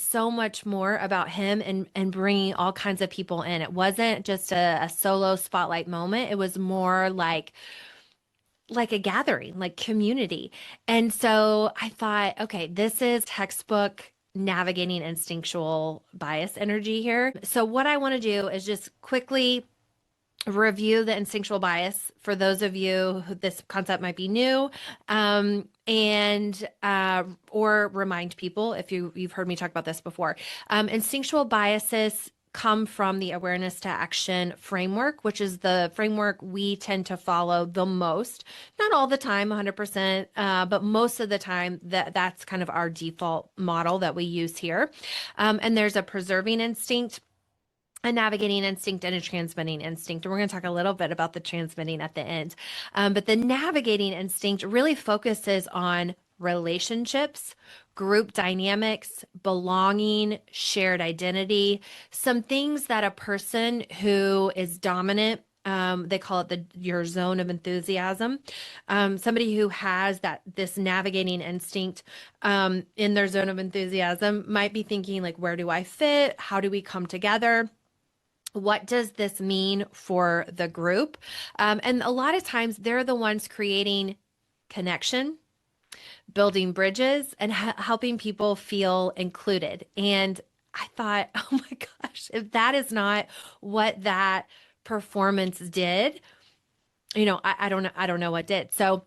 so much more about him and bringing all kinds of people in. It wasn't just a solo spotlight moment. It was more like a gathering, like community. And so I thought, okay, this is textbook navigating instinctual bias energy here. So what I want to do is just quickly review the instinctual bias for those of you who this concept might be new, and or remind people if you've heard me talk about this before. Instinctual biases come from the awareness to action framework, which is the framework we tend to follow the most. Not all the time, 100%, but most of the time that's kind of our default model that we use here. And there's a preserving instinct, a navigating instinct, and a transmitting instinct. And we're going to talk a little bit about the transmitting at the end. But the navigating instinct really focuses on relationships, group dynamics, belonging, shared identity, some things that a person who is dominant, they call it your zone of enthusiasm. Somebody who has this navigating instinct in their zone of enthusiasm might be thinking like, where do I fit? How do we come together? What does this mean for the group? And a lot of times they're the ones creating connection, building bridges, and helping people feel included. And I thought, oh my gosh, if that is not what that performance did, I don't know what did. So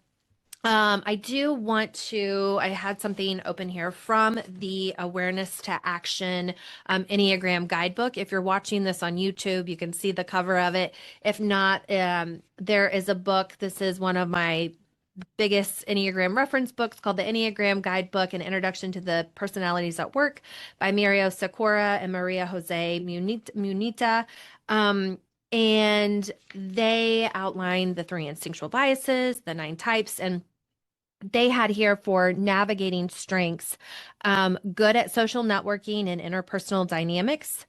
I do want to, I had something open here from the Awareness to Action Enneagram guidebook. If you're watching this on YouTube, you can see the cover of it. If not, there is a book. This is one of my biggest Enneagram reference books called the Enneagram Guidebook, An Introduction to the Personalities at Work by Mario Sikora and Maria Jose Munita. And they outline the 3 instinctual biases, the 9 types, and they had here for navigating strengths, good at social networking and interpersonal dynamics,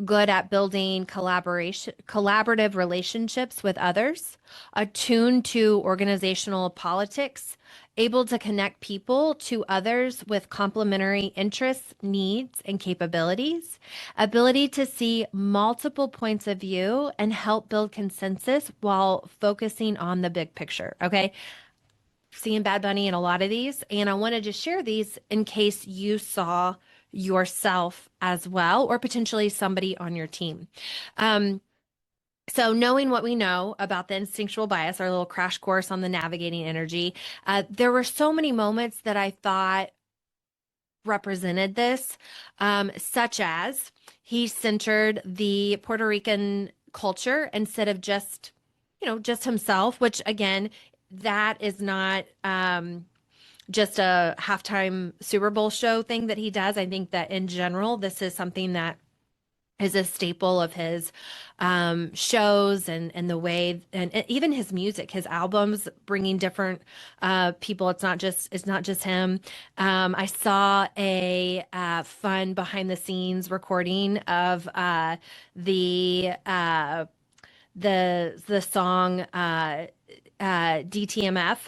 good at building collaborative relationships with others, attuned to organizational politics, able to connect people to others with complementary interests, needs, and capabilities, ability to see multiple points of view and help build consensus while focusing on the big picture. Okay. Seeing Bad Bunny in a lot of these, and I wanted to share these in case you saw yourself as well, or potentially somebody on your team. So knowing what we know about the instinctual bias, our little crash course on the navigating energy, there were so many moments that I thought represented this, such as he centered the Puerto Rican culture instead of just himself, which again, that is not just a halftime Super Bowl show thing that he does. I think that in general, this is something that is a staple of his shows and the way, and even his music, his albums, bringing different people. It's not just him. I saw a fun behind the scenes recording of the song DTMF.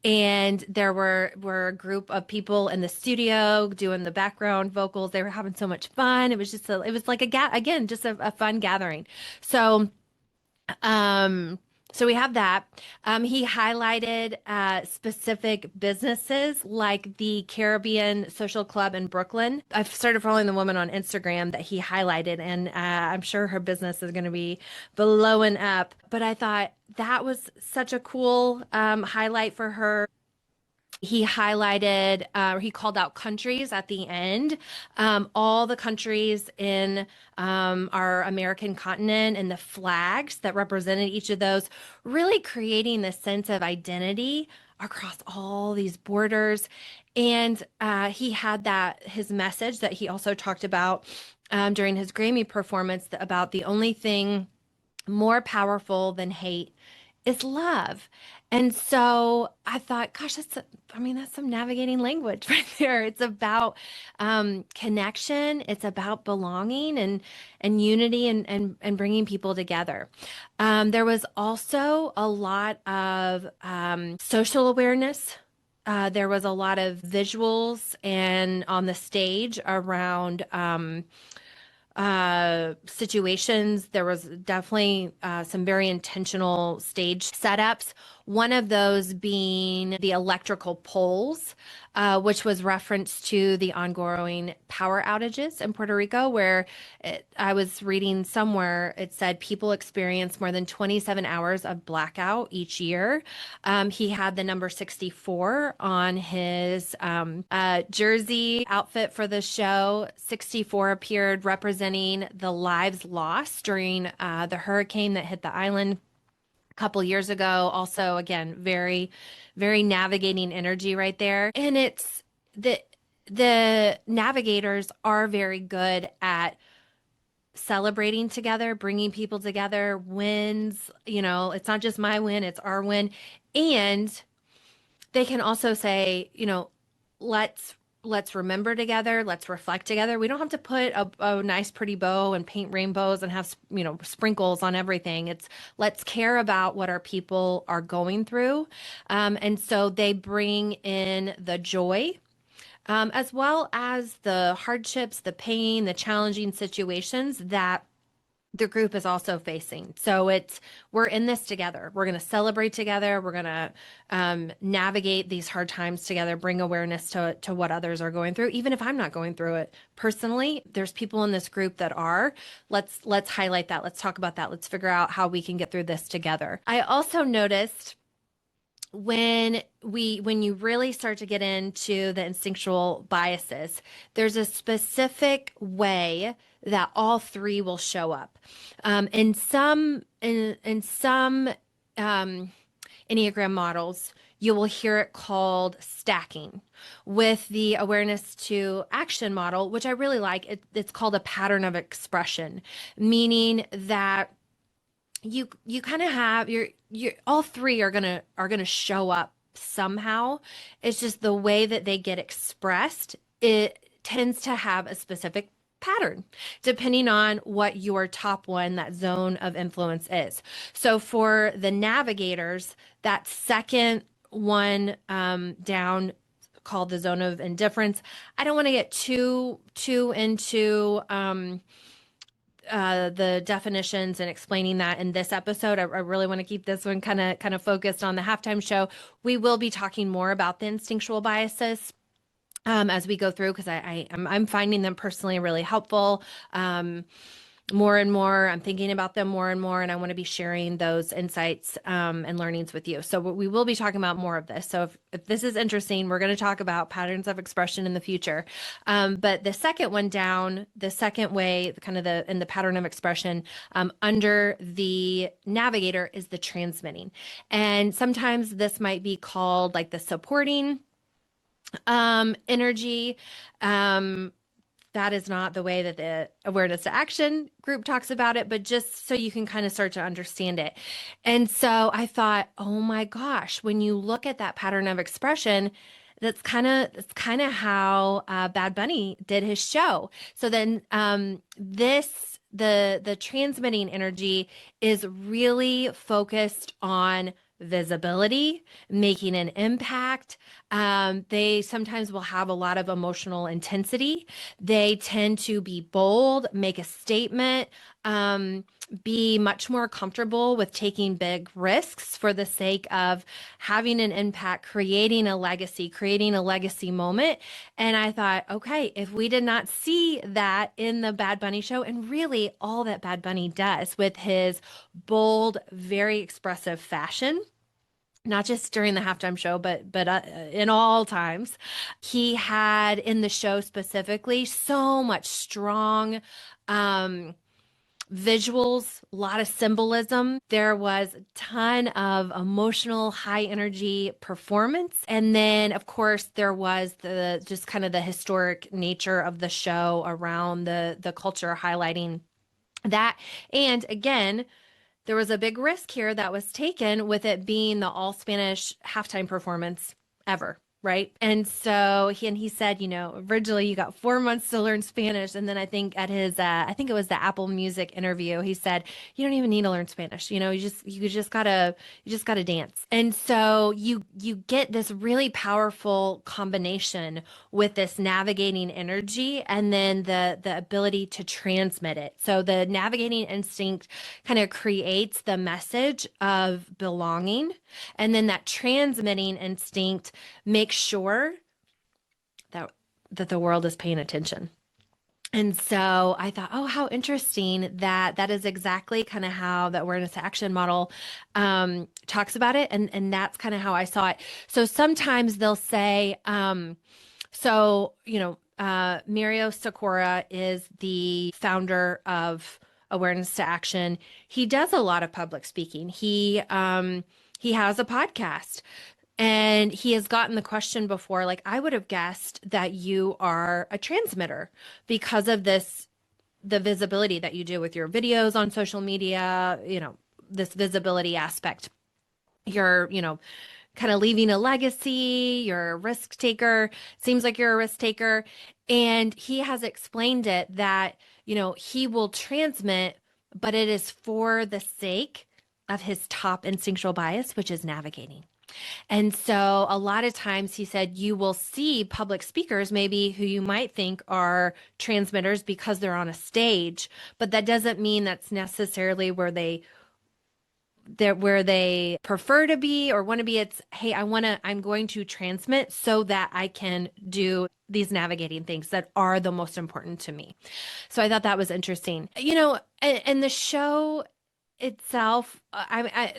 And there were a group of people in the studio doing the background vocals. They were having so much fun. It was it was like again, just a fun gathering. So, so we have that. He highlighted specific businesses like the Caribbean Social Club in Brooklyn. I've started following the woman on Instagram that he highlighted, and I'm sure her business is going to be blowing up. But I thought that was such a cool highlight for her. He highlighted, he called out countries at the end, all the countries in our American continent and the flags that represented each of those, really creating this sense of identity across all these borders. And he had his message that he also talked about during his Grammy performance about the only thing more powerful than hate is love. And so I thought, gosh, that's some navigating language right there. It's about connection. It's about belonging and unity and bringing people together. There was also a lot of social awareness there was a lot of visuals and on the stage around situations. There was definitely some very intentional stage setups. One of those being the electrical poles, which was reference to the ongoing power outages in Puerto Rico, where I was reading somewhere it said people experience more than 27 hours of blackout each year. He had the number 64 on his jersey outfit for the show. 64 appeared representing the lives lost during the hurricane that hit the island a couple years ago. Also, again, very, very navigating energy right there. And it's the navigators are very good at celebrating together, bringing people together, wins. It's not just my win, it's our win. And they can also say, let's remember together, let's reflect together. We don't have to put a nice pretty bow and paint rainbows and have sprinkles on everything. It's let's care about what our people are going through. And so they bring in the joy, as well as the hardships, the pain, the challenging situations that the group is also facing. So we're in this together. We're going to celebrate together. We're going to navigate these hard times together, bring awareness to what others are going through. Even if I'm not going through it personally, there's people in this group that are. Let's highlight that. Let's talk about that. Let's figure out how we can get through this together. I also noticed when you really start to get into the instinctual biases, there's a specific way that all three will show up. In some Enneagram models, you will hear it called stacking. With the awareness to action model, which I really like, it's called a pattern of expression, meaning that you kind of have your all three are gonna show up somehow. It's just the way that they get expressed. It tends to have a specific pattern depending on what your top one, that zone of influence is. So for the navigators, that second one down, called the zone of indifference. I don't want to get too into the definitions and explaining that in this episode. I really want to keep this one kind of focused on the halftime show. We will be talking more about the instinctual biases as we go through, because I'm finding them personally really helpful. More and more, I'm thinking about them more and more, and I want to be sharing those insights and learnings with you. So we will be talking about more of this. So if this is interesting, we're going to talk about patterns of expression in the future. But the second one down, the second way, kind of in the pattern of expression under the navigator is the transmitting. And sometimes this might be called like the supporting energy. That is not the way that the awareness to action group talks about it, but just so you can kind of start to understand it. And so I thought, oh my gosh, when you look at that pattern of expression, that's kind of how Bad Bunny did his show. So then the transmitting energy is really focused on visibility, making an impact. They sometimes will have a lot of emotional intensity. They tend to be bold, make a statement, be much more comfortable with taking big risks for the sake of having an impact, creating a legacy moment. And I thought, okay, if we did not see that in the Bad Bunny show, and really all that Bad Bunny does with his bold, very expressive fashion, not just during the halftime show, but in all times. He had in the show specifically so much strong visuals, a lot of symbolism. There was a ton of emotional, high energy performance. And then, of course, there was the just kind of the historic nature of the show around the culture highlighting that. And again, there was a big risk here that was taken with it being the all Spanish halftime performance ever. right? And so he said, originally you got 4 months to learn Spanish, and then I think at his I think it was the Apple Music interview, he said you don't even need to learn Spanish. You just gotta dance. And so you get this really powerful combination with this navigating energy, and then the ability to transmit it. So the navigating instinct kind of creates the message of belonging, and then that transmitting instinct makes sure that the world is paying attention. And so I thought, oh, how interesting that that is exactly kind of how the awareness to action model talks about it. And that's kind of how I saw it. So sometimes they'll say, Mario Sakura is the founder of Awareness to Action. He does a lot of public speaking. He has a podcast. And he has gotten the question before, like, I would have guessed that you are a transmitter because of this, the visibility that you do with your videos on social media, this visibility aspect. You're, kind of leaving a legacy, you're a risk taker. Seems like you're a risk taker. And he has explained it that, he will transmit, but it is for the sake of his top instinctual bias, which is navigating. And so a lot of times he said you will see public speakers maybe who you might think are transmitters because they're on a stage, but that doesn't mean that's necessarily where they prefer to be or want to be. It's, hey, I'm going to transmit so that I can do these navigating things that are the most important to me. So I thought that was interesting. And the show itself,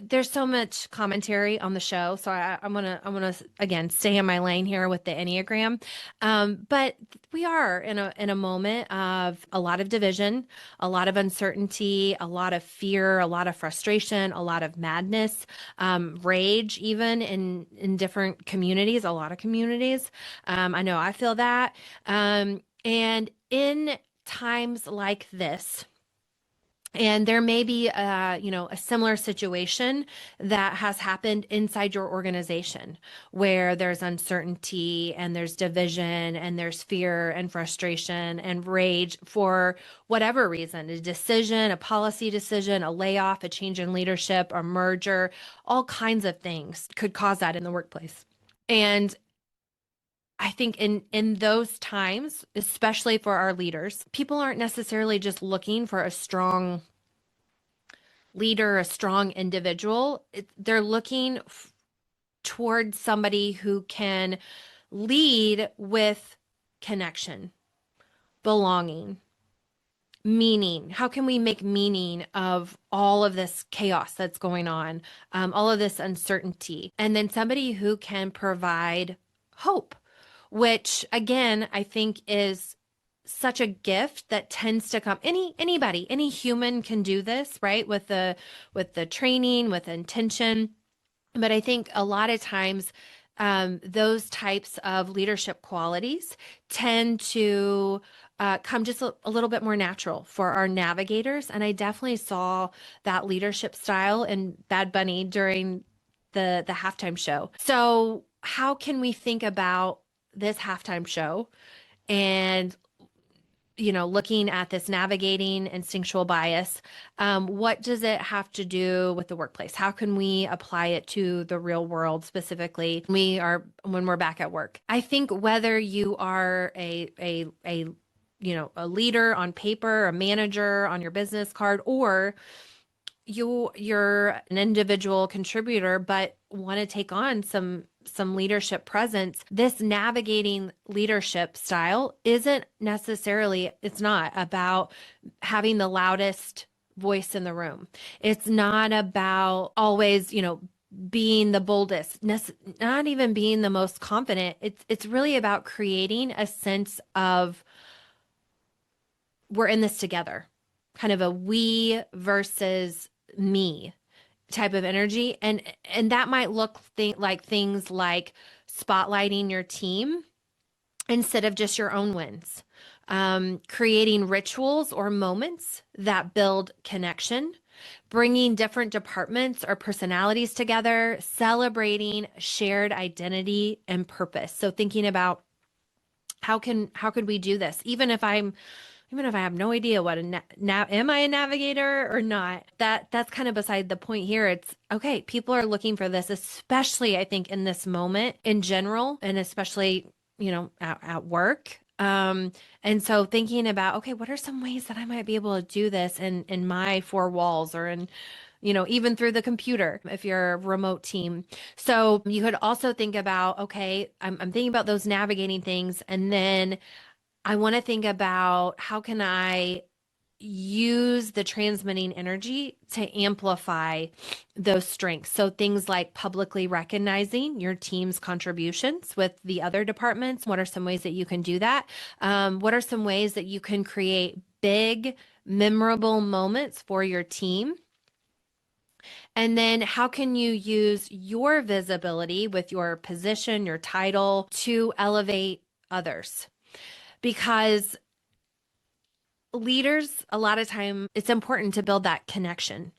there's so much commentary on the show, so I'm gonna again stay in my lane here with the Enneagram. But we are in a moment of a lot of division, a lot of uncertainty, a lot of fear, a lot of frustration, a lot of madness, rage, even in different communities, a lot of communities. I know I feel that, and in times like this. And there may be a similar situation that has happened inside your organization where there's uncertainty and there's division and there's fear and frustration and rage for whatever reason, a decision, a policy decision, a layoff, a change in leadership, a merger, all kinds of things could cause that in the workplace. And I think in those times, especially for our leaders, people aren't necessarily just looking for a strong leader, a strong individual. They're looking towards somebody who can lead with connection, belonging, meaning. How can we make meaning of all of this chaos that's going on, all of this uncertainty? And then somebody who can provide hope, which again, I think is such a gift that tends to come. Anybody, any human can do this, right? With the training, with intention. But I think a lot of times those types of leadership qualities tend to come just a little bit more natural for our navigators. And I definitely saw that leadership style in Bad Bunny during the halftime show. So how can we think about this halftime show and looking at this navigating instinctual bias, what does it have to do with the workplace? How can we apply it to the real world specifically? When we're back at work. I think whether you are a leader on paper, a manager on your business card, or you're an individual contributor but want to take on some leadership presence, this navigating leadership style it's not about having the loudest voice in the room. It's not about always, being the boldest, not even being the most confident. It's really about creating a sense of we're in this together, kind of a we versus me type of energy. And that might look like things like spotlighting your team instead of just your own wins, creating rituals or moments that build connection, bringing different departments or personalities together, celebrating shared identity and purpose. So thinking about how could we do this? Even if I have no idea what am I a navigator or not? That's kind of beside the point here. It's okay, people are looking for this, especially I think in this moment in general, and especially, at work. And so thinking about, okay, what are some ways that I might be able to do this in my four walls or in, even through the computer if you're a remote team. So you could also think about, okay, I'm thinking about those navigating things. And then I want to think about how can I use the transmitting energy to amplify those strengths. So things like publicly recognizing your team's contributions with the other departments. What are some ways that you can do that? What are some ways that you can create big, memorable moments for your team? And then how can you use your visibility with your position, your title to elevate others? Because leaders, a lot of time, it's important to build that connection.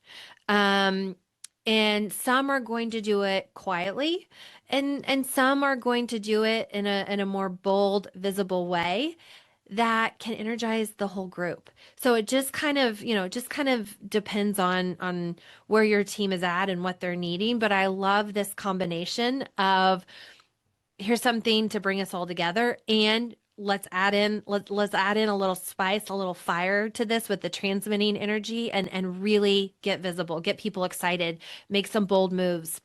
Um, and some are going to do it quietly, and some are going to do it in a more bold, visible way that can energize the whole group. So it just kind of, just kind of depends on where your team is at and what they're needing. But I love this combination of here's something to bring us all together, and let's add in a little spice, a little fire to this with the transmitting energy, and really get visible, get people excited, make some bold moves,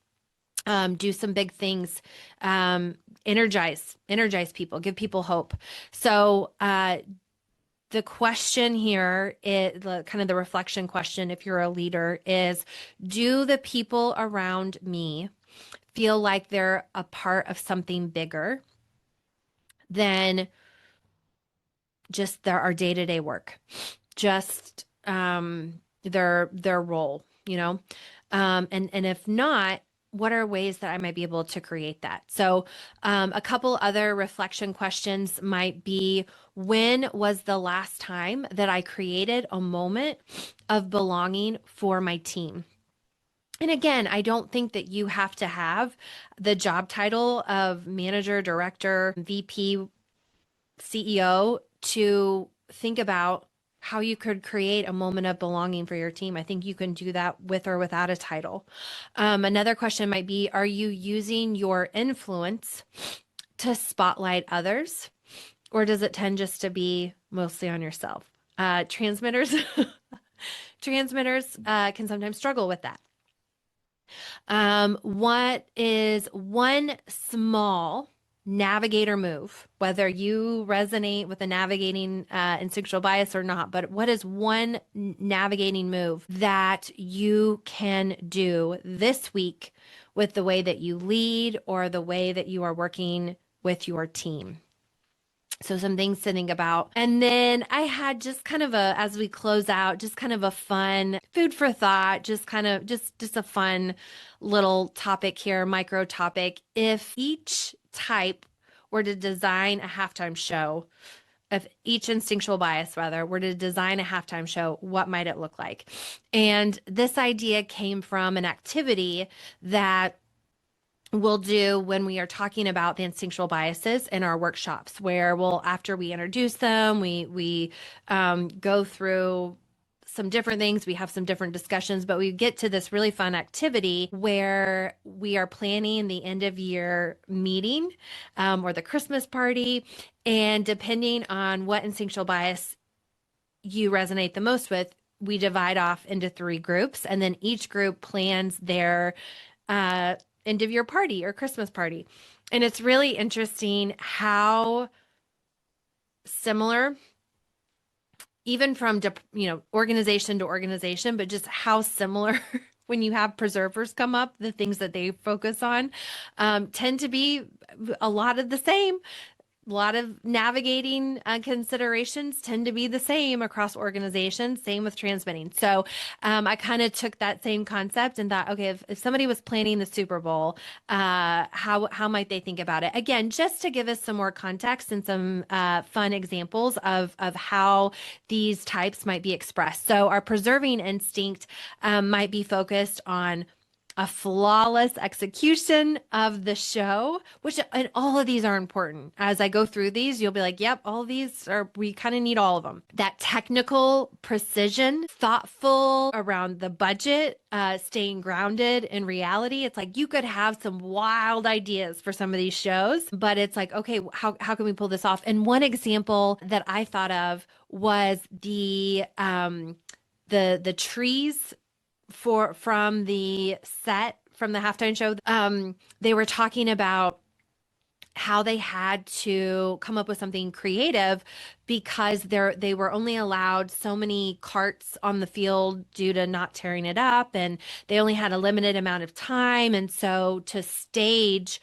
do some big things, energize people, give people hope. So the question here is the kind of the reflection question, if you're a leader, is do the people around me feel like they're a part of something bigger than just our day-to-day work, just their role, and if not, what are ways that I might be able to create that? So a couple other reflection questions might be, when was the last time that I created a moment of belonging for my team? And again, I don't think that you have to have the job title of manager, director, VP, CEO to think about how you could create a moment of belonging for your team. I think you can do that with or without a title. Another question might be, are you using your influence to spotlight others, or does it tend just to be mostly on yourself? Transmitters, transmitters can sometimes struggle with that. What is one small navigator move, whether you resonate with the navigating instinctual bias or not, but what is one navigating move that you can do this week with the way that you lead or the way that you are working with your team? So some things to think about. And then I had just kind of as we close out, just kind of a fun food for thought, just kind of just a fun little topic here, micro topic. If each type were to design a halftime show, if each instinctual bias rather were to design a halftime show, what might it look like? And this idea came from an activity that we'll do when we are talking about the instinctual biases in our workshops, where after we introduce them, we go through some different things, we have some different discussions, but we get to this really fun activity where we are planning the end of year meeting or the Christmas party, and depending on what instinctual bias you resonate the most with, we divide off into 3 groups, and then each group plans their end of year party or Christmas party. And it's really interesting how similar, even from, organization to organization, but just how similar when you have preservers come up, the things that they focus on tend to be a lot of the same. A lot of navigating considerations tend to be the same across organizations, same with transmitting. So I kind of took that same concept and thought, okay, if somebody was planning the Super Bowl, how might they think about it? Again, just to give us some more context and some fun examples of how these types might be expressed. So our preserving instinct might be focused on a flawless execution of the show, which, and all of these are important. As I go through these, you'll be like, yep, all these are, we kind of need all of them. That technical precision, thoughtful around the budget, staying grounded in reality. It's like you could have some wild ideas for some of these shows, but it's like, okay, how can we pull this off? And one example that I thought of was the trees from the set from the halftime show. They were talking about how they had to come up with something creative because they were only allowed so many carts on the field due to not tearing it up, and they only had a limited amount of time. And so to stage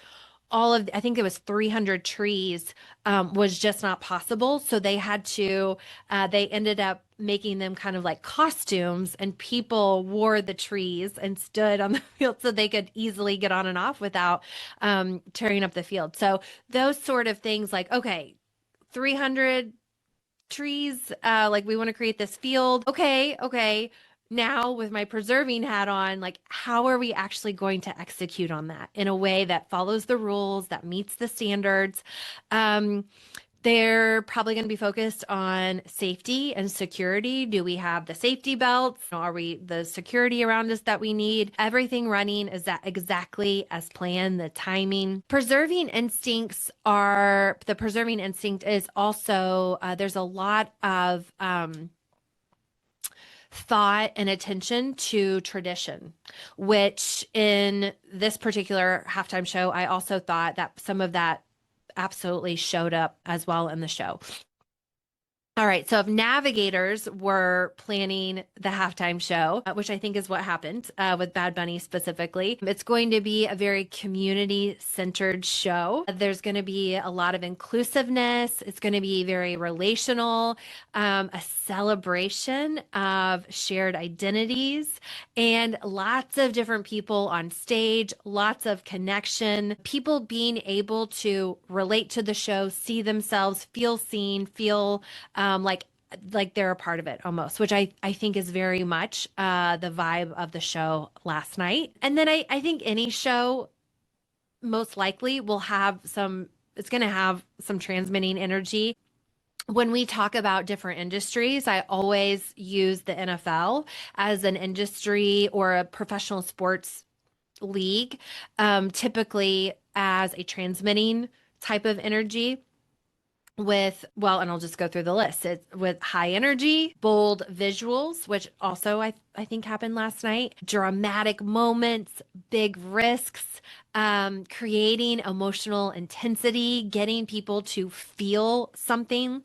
all of, I think it was 300 trees, was just not possible. So they had to, they ended up making them kind of like costumes, and people wore the trees and stood on the field so they could easily get on and off without tearing up the field. So those sort of things like, okay, 300 trees, like we want to create this field. Okay. Now with my preserving hat on, like how are we actually going to execute on that in a way that follows the rules, that meets the standards? Um, they're probably going to be focused on safety and security. Do we have the safety belts? Are we the security around us that we need? Everything running, is that exactly as planned? The timing. The preserving instinct is also, there's a lot of thought and attention to tradition, which in this particular halftime show, I also thought that some of that absolutely showed up as well in the show. All right. So if navigators were planning the halftime show, which I think is what happened with Bad Bunny specifically, it's going to be a very community centered show. There's going to be a lot of inclusiveness. It's going to be very relational, a celebration of shared identities, and lots of different people on stage, lots of connection, people being able to relate to the show, see themselves, feel seen, feel like they're a part of it almost, which I think is very much the vibe of the show last night. And then I think any show most likely will have some, it's going to have some transmitting energy. When we talk about different industries, I always use the NFL as an industry or a professional sports league, typically as a transmitting type of energy with, well, and I'll just go through the list. It's with high energy, bold visuals, which also I think happened last night, dramatic moments, big risks, creating emotional intensity, getting people to feel something,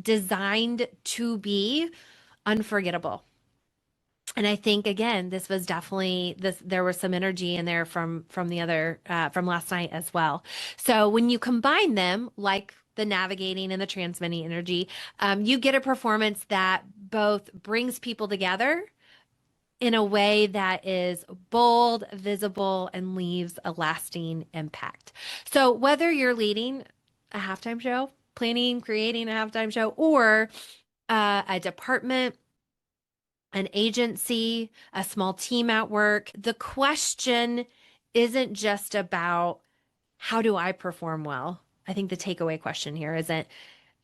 designed to be unforgettable. And I think again, this was definitely this. There was some energy in there from the other from last night as well. So when you combine them, like the navigating and the transmitting energy, you get a performance that both brings people together in a way that is bold, visible, and leaves a lasting impact. So whether you're leading a halftime show, planning, creating a halftime show, or a department, an agency, a small team at work, the question isn't just about how do I perform well? I think the takeaway question here isn't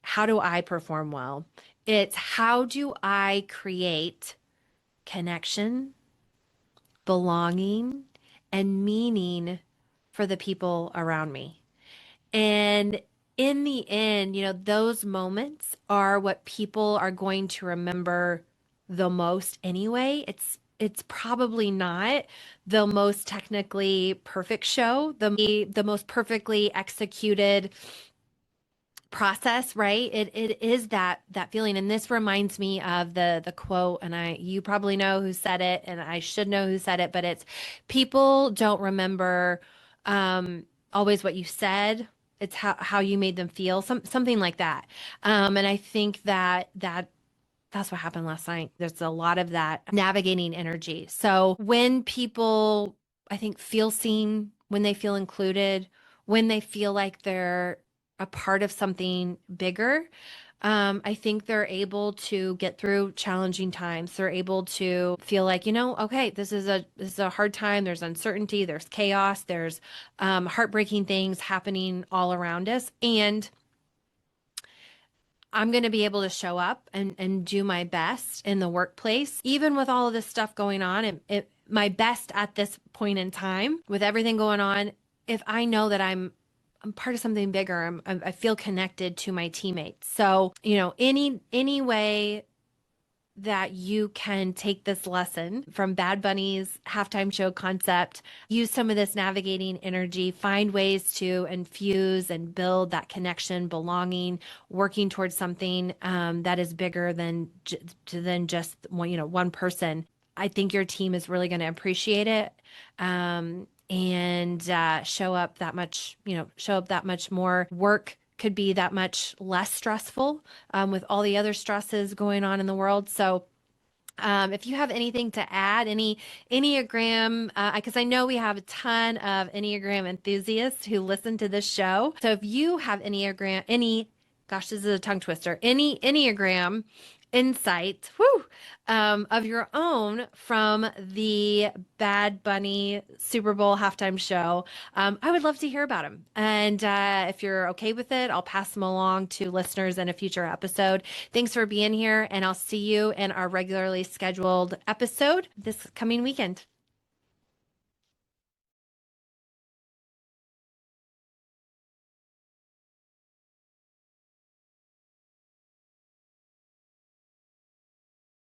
how do I perform well? It's how do I create connection, belonging, and meaning for the people around me. And in the end, those moments are what people are going to remember the most anyway. It's probably not the most technically perfect show, the most perfectly executed process, right? It is that feeling. And this reminds me of the quote, and you probably know who said it, and I should know who said it, but it's people don't remember always what you said. it's how you made them feel, something like that. And I think that's what happened last night. There's a lot of that navigating energy. So when people, I think, feel seen, when they feel included, when they feel like they're a part of something bigger, I think they're able to get through challenging times. They're able to feel like, okay, this is a hard time. There's uncertainty, there's chaos, there's heartbreaking things happening all around us, and I'm going to be able to show up and do my best in the workplace, even with all of this stuff going on. And my best at this point in time, with everything going on, if I know that I'm part of something bigger, I feel connected to my teammates. So, any way that you can take this lesson from Bad Bunny's halftime show concept, use some of this navigating energy, find ways to infuse and build that connection, belonging, working towards something that is bigger than just one person. I think your team is really going to appreciate it. And show up that much, show up that much more. Work could be that much less stressful with all the other stresses going on in the world. So, if you have anything to add, any Enneagram, because I know we have a ton of Enneagram enthusiasts who listen to this show. So if you have gosh, this is a tongue twister, any Enneagram insight, of your own from the Bad Bunny Super Bowl halftime show, I would love to hear about them. And if you're okay with it, I'll pass them along to listeners in a future episode. Thanks for being here, and I'll see you in our regularly scheduled episode this coming weekend.